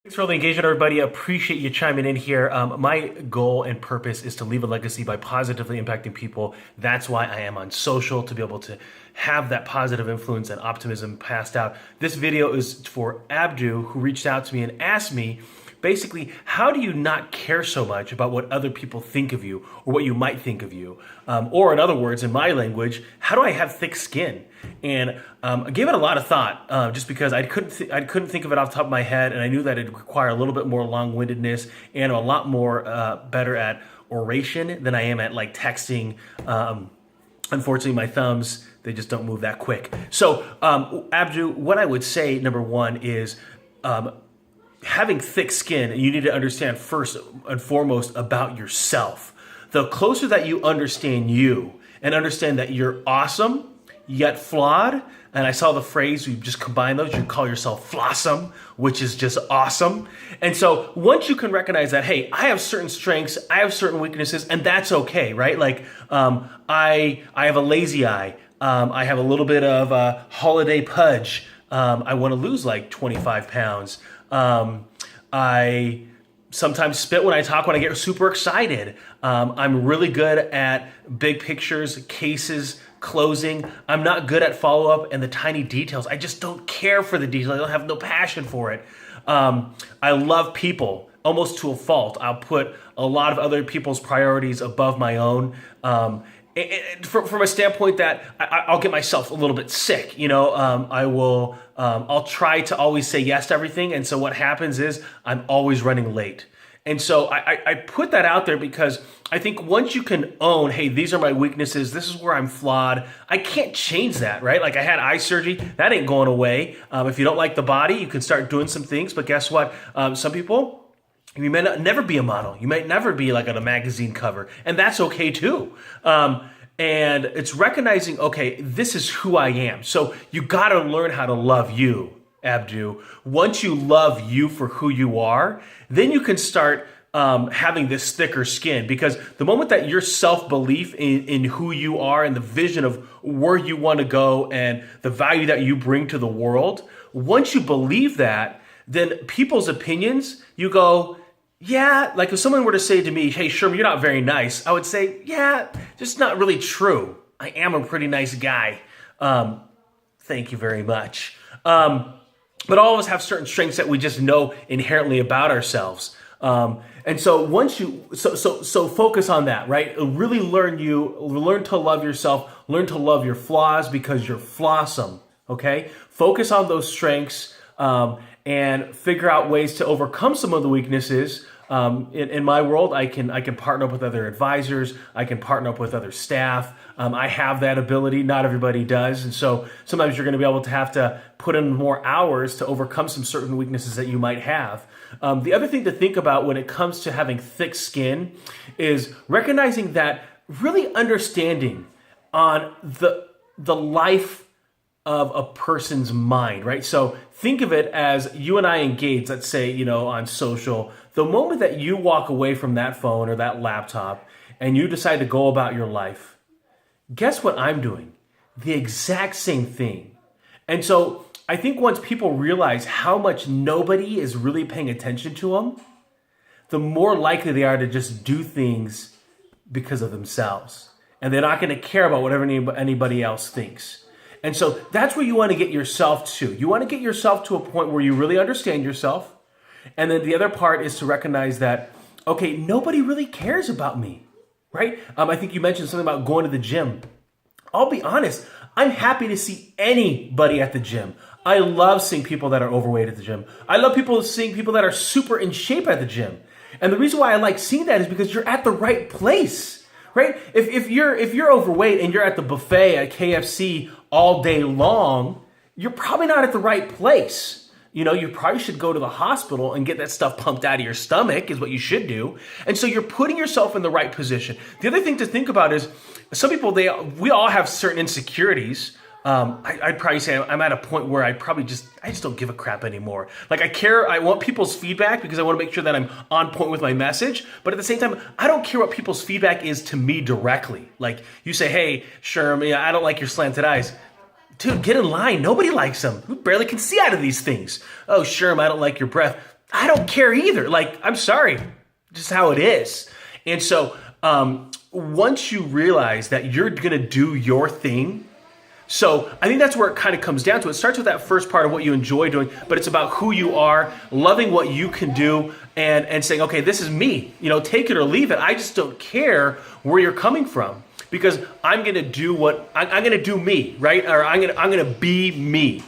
Thanks for all the engagement, everybody. I appreciate you chiming in here. My goal and purpose is to leave a legacy by positively impacting people. That's why I am on social, to be able to have that positive influence and optimism passed out. This video is for Abdu, who reached out to me and asked me, basically, how do you not care so much about what other people think of you or what you might think of you? Or in other words, in my language, how do I have thick skin? And I gave it a lot of thought just because I couldn't think of it off the top of my head, and I knew that it'd require a little bit more long-windedness and a lot more better at oration than I am at like texting. Unfortunately, my thumbs, they just don't move that quick. So Abdu, what I would say, number one, is having thick skin, you need to understand first and foremost about yourself. The closer that you understand you and understand that you're awesome, yet flawed, and I saw the phrase, you just combine those, you call yourself FLAWSOME, which is just awesome. And so once you can recognize that, hey, I have certain strengths, I have certain weaknesses, and that's okay, right? Like I have a lazy eye, I have a little bit of a holiday pudge, I want to lose like 25 pounds. I sometimes spit when I talk, when I get super excited. I'm really good at big pictures, cases, closing. I'm not good at follow-up and the tiny details. I just don't care for the details. I don't have no passion for it. I love people almost to a fault. I'll put a lot of other people's priorities above my own. From a standpoint that I'll get myself a little bit sick, you know, I'll try to always say yes to everything. And so what happens is I'm always running late. And so I put that out there because I think once you can own, hey, these are my weaknesses, this is where I'm flawed, I can't change that, right? Like I had eye surgery, that ain't going away. If you don't like the body, you can start doing some things, but guess what? Some people, you may never be a model. You might never be like on a magazine cover, and that's okay too. And it's recognizing, okay, this is who I am. So you gotta learn how to love you, Abdu. Once you love you for who you are, then you can start having this thicker skin, because the moment that your self-belief in who you are and the vision of where you want to go and the value that you bring to the world, once you believe that, then people's opinions, you go, yeah, like if someone were to say to me, hey, Sherman, you're not very nice, I would say, yeah, just not really true. I am a pretty nice guy. Thank you very much. But all of us have certain strengths that we just know inherently about ourselves. And so once you, so focus on that, right? Really learn to love yourself, learn to love your flaws because you're flawsome, okay? Focus on those strengths, and figure out ways to overcome some of the weaknesses. In my world, I can partner up with other advisors. I can partner up with other staff. I have that ability. Not everybody does. And so sometimes you're going to be able to have to put in more hours to overcome some certain weaknesses that you might have. The other thing to think about when it comes to having thick skin is recognizing that really understanding on the life of a person's mind, right? So think of it as you and I engage, let's say, you know, on social. The moment that you walk away from that phone or that laptop and you decide to go about your life, guess what I'm doing? The exact same thing. And so I think once people realize how much nobody is really paying attention to them, the more likely they are to just do things because of themselves. And they're not going to care about whatever anybody else thinks. And so that's where you want to get yourself to. You want to get yourself to a point where you really understand yourself. And then the other part is to recognize that, okay, nobody really cares about me, right? I think you mentioned something about going to the gym. I'll be honest, I'm happy to see anybody at the gym. I love seeing people that are overweight at the gym. I love seeing people that are super in shape at the gym. And the reason why I like seeing that is because you're at the right place, right? If you're overweight and you're at the buffet at KFC all day long, you're probably not at the right place. You know, you probably should go to the hospital and get that stuff pumped out of your stomach is what you should do. And so you're putting yourself in the right position. The other thing to think about is some people, we all have certain insecurities. I'd probably say I'm at a point where I just don't give a crap anymore. Like I want people's feedback because I want to make sure that I'm on point with my message. But at the same time, I don't care what people's feedback is to me directly. Like you say, hey, Sherman, I don't like your slanted eyes. Dude, get in line. Nobody likes them. We barely can see out of these things. Oh, Sherman, I don't like your breath. I don't care either. Like, I'm sorry, just how it is. And so once you realize that you're going to do your thing, so I think that's where it kind of comes down to. It starts with that first part of what you enjoy doing, but it's about who you are, loving what you can do, and saying, okay, this is me. You know, take it or leave it. I just don't care where you're coming from, because I'm going to do I'm going to do me, right? Or I'm going to be me.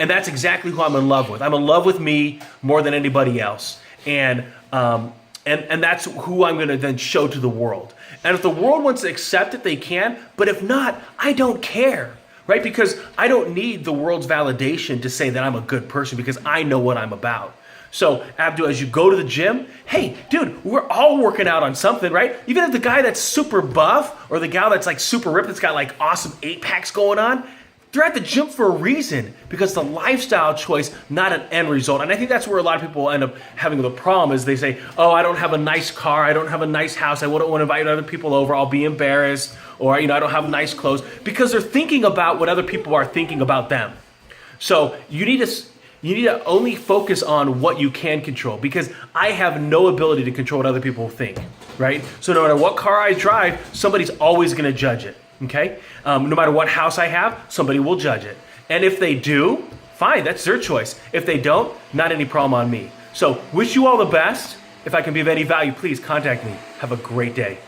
And that's exactly who I'm in love with. I'm in love with me more than anybody else. And that's who I'm going to then show to the world. And if the world wants to accept it, they can. But if not, I don't care, right? Because I don't need the world's validation to say that I'm a good person, because I know what I'm about. So, Abdu, as you go to the gym, hey, dude, we're all working out on something, right? Even if the guy that's super buff or the gal that's like super ripped, that's got like awesome 8-packs going on, they're at the gym for a reason, because it's a lifestyle choice, not an end result. And I think that's where a lot of people end up having the problem, is they say, oh, I don't have a nice car, I don't have a nice house, I wouldn't want to invite other people over, I'll be embarrassed, or I don't have nice clothes, because they're thinking about what other people are thinking about them. So you need to only focus on what you can control, because I have no ability to control what other people think, right? So no matter what car I drive, somebody's always going to judge it. Okay? No matter what house I have, somebody will judge it. And if they do, fine, that's their choice. If they don't, not any problem on me. So wish you all the best. If I can be of any value, please contact me. Have a great day.